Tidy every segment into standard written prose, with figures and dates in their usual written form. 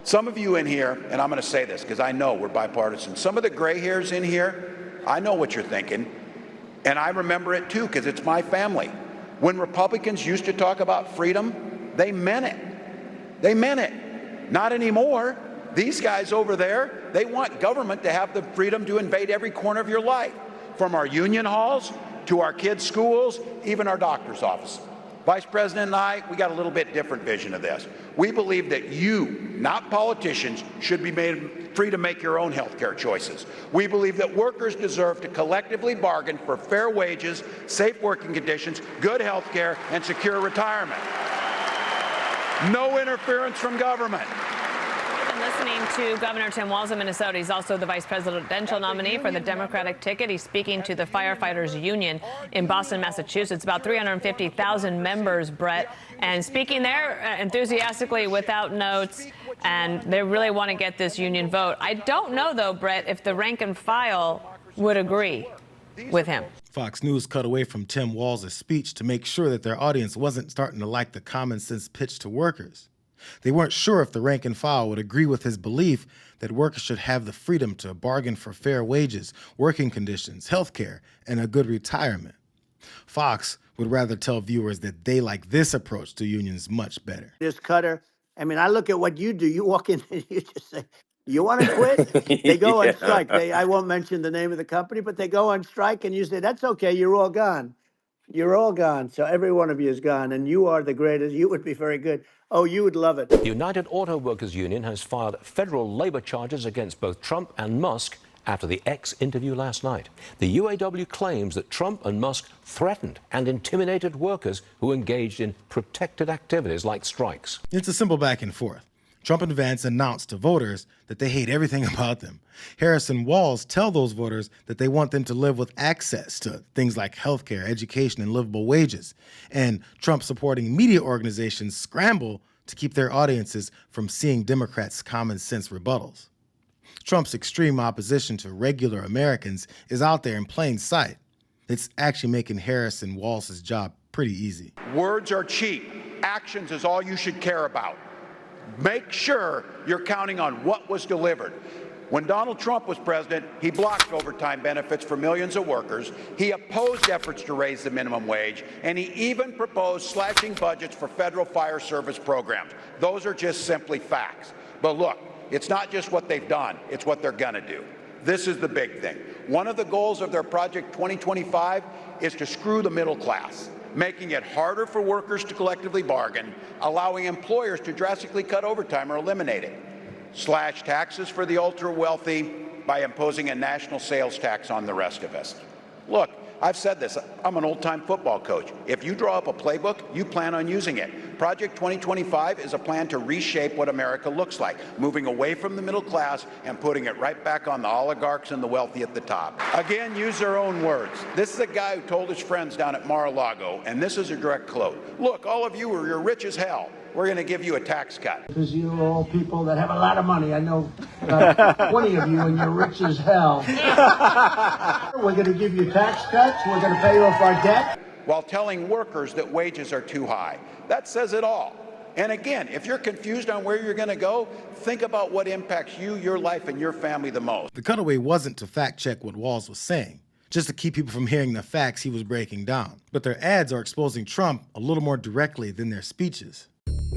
Some of you in here, and I'm going to say this because I know we're bipartisan, some of the gray hairs in here, I know what you're thinking, and I remember it too because it's my family. When Republicans used to talk about freedom, they meant it. They meant it. Not anymore. These guys over there, they want government to have the freedom to invade every corner of your life, from our union halls to our kids' schools, even our doctor's office. Vice President and I, we got a little bit different vision of this. We believe that you, not politicians, should be made free to make your own health care choices. We believe that workers deserve to collectively bargain for fair wages, safe working conditions, good health care, and secure retirement. No interference from government. Listening to Governor Tim Walz of Minnesota. He's also the vice presidential nominee for the Democratic ticket. He's speaking to the firefighters union in Boston, Massachusetts. About 350,000 members, Brett, and speaking there enthusiastically without notes, and they really want to get this union vote. I don't know, though, Brett, if the rank and file would agree with him. Fox News cut away from Tim Walz's speech to make sure that their audience wasn't starting to like the common sense pitch to workers. They weren't sure if the rank and file would agree with his belief that workers should have the freedom to bargain for fair wages, working conditions, health care, and a good retirement. Fox would rather tell viewers that they like this approach to unions much better. This cutter, I mean, I look at what you do. You walk in and you just say, you want to quit? They go on strike. I won't mention the name of the company, but they go on strike and you say, that's okay, you're all gone. You're all gone. So every one of you is gone, and you are the greatest. You would be very good. Oh, you would love it. The United Auto Workers Union has filed federal labor charges against both Trump and Musk after the X interview last night. The UAW claims that Trump and Musk threatened and intimidated workers who engaged in protected activities like strikes. It's a simple back and forth. Trump and Vance announced to voters that they hate everything about them. Harris and Walz tell those voters that they want them to live with access to things like healthcare, education, and livable wages. And Trump-supporting media organizations scramble to keep their audiences from seeing Democrats' common sense rebuttals. Trump's extreme opposition to regular Americans is out there in plain sight. It's actually making Harris and Walz's job pretty easy. Words are cheap. Actions is all you should care about. Make sure you're counting on what was delivered. When Donald Trump was president, he blocked overtime benefits for millions of workers. He opposed efforts to raise the minimum wage, and he even proposed slashing budgets for federal fire service programs. Those are just simply facts. But look, it's not just what they've done, it's what they're gonna do. This is the big thing. One of the goals of their Project 2025 is to screw the middle class, making it harder for workers to collectively bargain, allowing employers to drastically cut overtime or eliminate it, slash taxes for the ultra-wealthy by imposing a national sales tax on the rest of us. Look, I've said this, I'm an old-time football coach. If you draw up a playbook, you plan on using it. Project 2025 is a plan to reshape what America looks like, moving away from the middle class and putting it right back on the oligarchs and the wealthy at the top. Again, use their own words. This is a guy who told his friends down at Mar-a-Lago, and this is a direct quote. Look, all of you you're rich as hell. We're going to give you a tax cut. Because you're all people that have a lot of money. I know 20 of you, and you're rich as hell. We're going to give you tax cuts. We're going to pay off our debt. While telling workers that wages are too high. That says it all. And again, if you're confused on where you're going to go, think about what impacts you, your life, and your family the most. The cutaway wasn't to fact-check what Walz was saying, just to keep people from hearing the facts he was breaking down. But their ads are exposing Trump a little more directly than their speeches.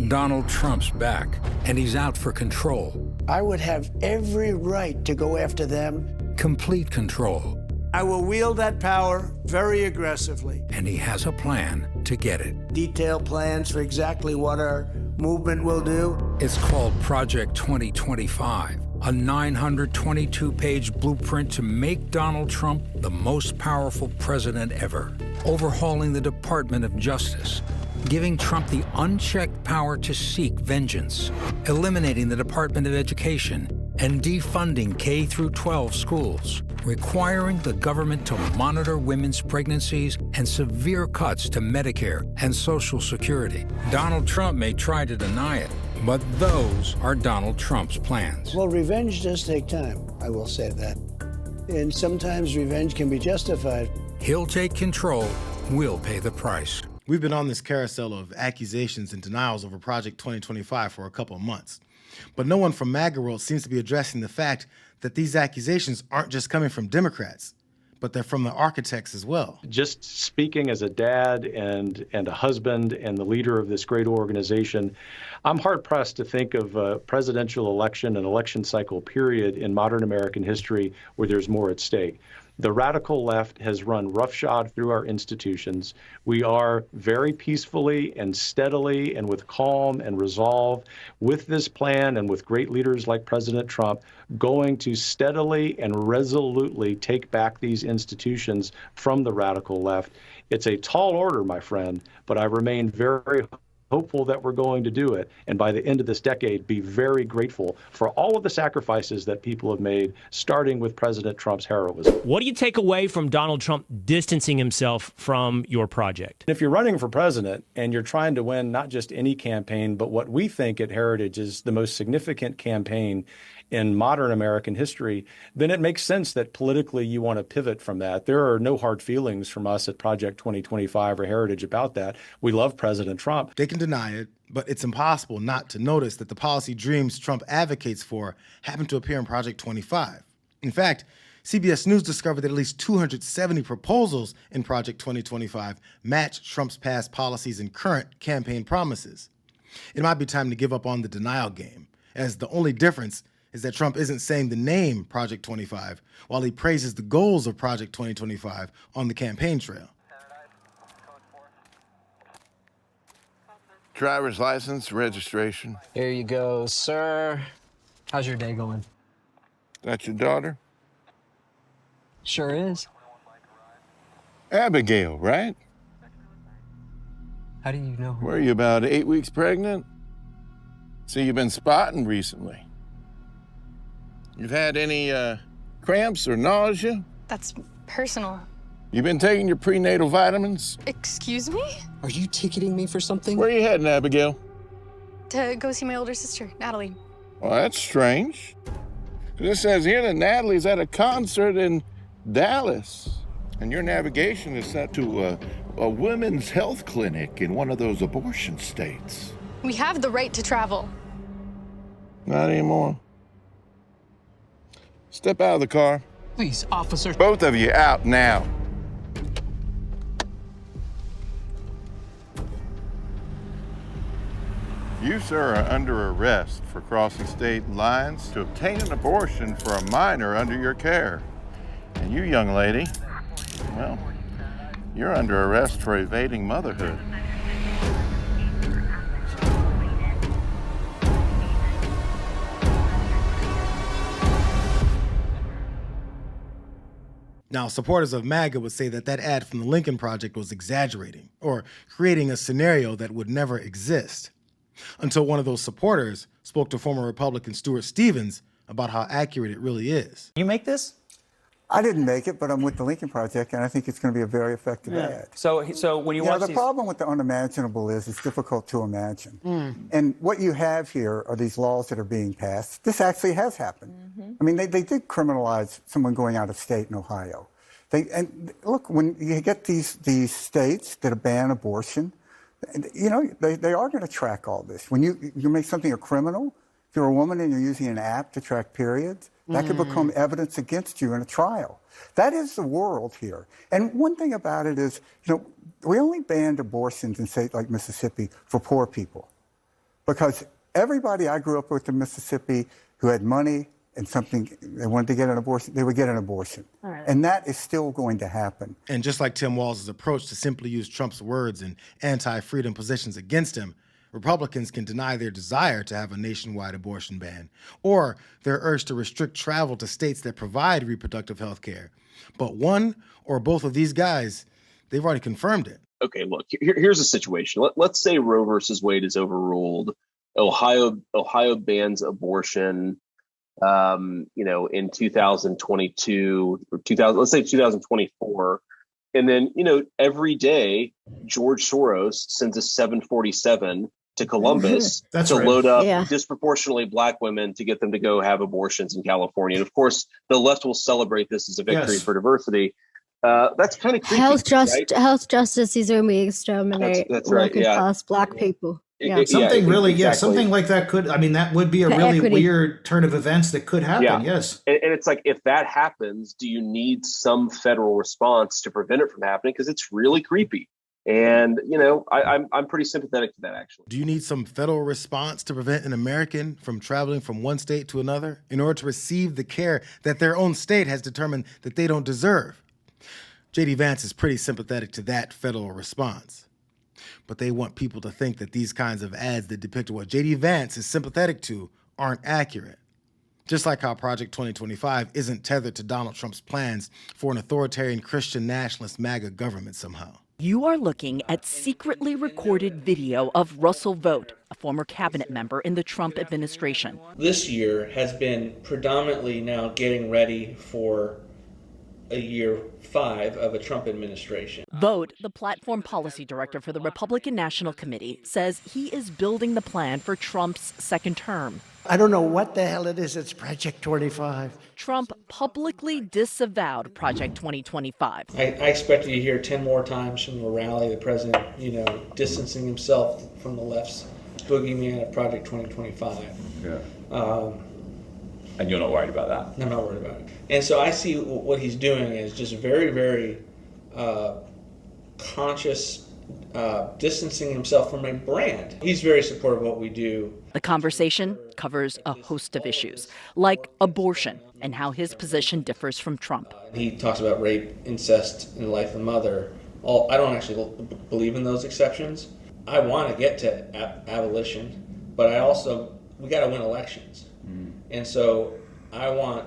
Donald Trump's back, and he's out for control. I would have every right to go after them. Complete control. I will wield that power very aggressively. And he has a plan to get it. Detailed plans for exactly what our movement will do. It's called Project 2025, a 922-page blueprint to make Donald Trump the most powerful president ever, overhauling the Department of Justice, giving Trump the unchecked power to seek vengeance, eliminating the Department of Education, and defunding K-12 schools, requiring the government to monitor women's pregnancies and severe cuts to Medicare and Social Security. Donald Trump may try to deny it, but those are Donald Trump's plans. Well, revenge does take time, I will say that. And sometimes revenge can be justified. He'll take control, we'll pay the price. We've been on this carousel of accusations and denials over Project 2025 for a couple of months. But no one from MAGA world seems to be addressing the fact that these accusations aren't just coming from Democrats, but they're from the architects as well. Just speaking as a dad and a husband and the leader of this great organization, I'm hard-pressed to think of a presidential election, an election cycle period in modern American history where there's more at stake. The radical left has run roughshod through our institutions. We are very peacefully and steadily and with calm and resolve with this plan and with great leaders like President Trump going to steadily and resolutely take back these institutions from the radical left. It's a tall order, my friend, but I remain very hopeful that we're going to do it, and by the end of this decade, be very grateful for all of the sacrifices that people have made, starting with President Trump's heroism. What do you take away from Donald Trump distancing himself from your project? If you're running for president and you're trying to win not just any campaign, but what we think at Heritage is the most significant campaign in modern American history, then it makes sense that politically you want to pivot from that. There are no hard feelings from us at Project 2025 or Heritage about that. We love President Trump. They can deny it, but it's impossible not to notice that the policy dreams Trump advocates for happen to appear in Project 25. In fact, CBS News discovered that at least 270 proposals in Project 2025 match Trump's past policies and current campaign promises. It might be time to give up on the denial game, as the only difference is that Trump isn't saying the name Project 25 while he praises the goals of Project 2025 on the campaign trail. Driver's license, registration. Here you go, sir. How's your day going? That's your daughter? Sure is. Abigail, right? How do you know her? Were you about 8 weeks pregnant? So you've been spotting recently. You've had any cramps or nausea? That's personal. You been taking your prenatal vitamins? Excuse me? Are you ticketing me for something? Where are you heading, Abigail? To go see my older sister, Natalie. Well, that's strange. This says here that Natalie's at a concert in Dallas. And your navigation is set to a women's health clinic in one of those abortion states. We have the right to travel. Not anymore. Step out of the car. Please, officer. Both of you out now. You, sir, are under arrest for crossing state lines to obtain an abortion for a minor under your care. And you, young lady, well, you're under arrest for evading motherhood. Now, supporters of MAGA would say that that ad from the Lincoln Project was exaggerating or creating a scenario that would never exist, until one of those supporters spoke to former Republican Stuart Stevens about how accurate it really is. You make this? I didn't make it, but I'm with the Lincoln Project, and I think it's going to be a very effective ad. So when you watch the problem with the unimaginable is it's difficult to imagine. And what you have here are these laws that are being passed. This actually has happened. I mean, they did criminalize someone going out of state in Ohio. And look, when you get these states that ban abortion, you know, they are going to track all this. When you make something a criminal, if you're a woman and you're using an app to track periods, that could become evidence against you in a trial. That is the world here. And one thing about it is, you know, we only banned abortions in states like Mississippi for poor people. Because everybody I grew up with in Mississippi who had money and something, they wanted to get an abortion, they would get an abortion. Right. And that is still going to happen. And just like Tim Walz's approach to simply use Trump's words and anti-freedom positions against him, Republicans can deny their desire to have a nationwide abortion ban or their urge to restrict travel to states that provide reproductive health care. But one or both of these guys, they've already confirmed it. Okay, look, here's the situation. Let's say Roe versus Wade is overruled. Ohio bans abortion, in 2022 or let's say 2024. And then, every day, George Soros sends a 747 to Columbus to load up disproportionately Black women to get them to go have abortions in California. And of course, the left will celebrate this as a victory for diversity. That's kind of creepy. Health justice is when we exterminate working class Black people. Something really, exactly. something like that could, I mean, that would be a really weird turn of events that could happen, yes. And it's like, if that happens, do you need some federal response to prevent it from happening? Because it's really creepy. And, I'm pretty sympathetic to that, actually. Do you need some federal response to prevent an American from traveling from one state to another in order to receive the care that their own state has determined that they don't deserve? J.D. Vance is pretty sympathetic to that federal response. But they want people to think that these kinds of ads that depict what J.D. Vance is sympathetic to aren't accurate. Just like how Project 2025 isn't tethered to Donald Trump's plans for an authoritarian Christian nationalist MAGA government somehow. You are looking at secretly recorded video of Russell Vought, a former cabinet member in the Trump administration. This year has been predominantly now getting ready for a year 5 of a Trump administration. Vought, the platform policy director for the Republican National Committee, says he is building the plan for Trump's second term. I don't know what the hell it is. It's Project 25. Trump publicly disavowed Project 2025. I expected to hear 10 more times from the rally, the president, distancing himself from the left's boogeyman of Project 2025. Yeah. And you're not worried about that? I'm not worried about it. And so I see what he's doing is just very, very conscious distancing himself from a brand. He's very supportive of what we do. The conversation covers a host of issues, like abortion and how his position differs from Trump. He talks about rape, incest, and the life of the mother. I don't actually believe in those exceptions. I want to get to abolition, but we got to win elections. And so I want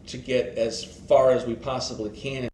to get as far as we possibly can.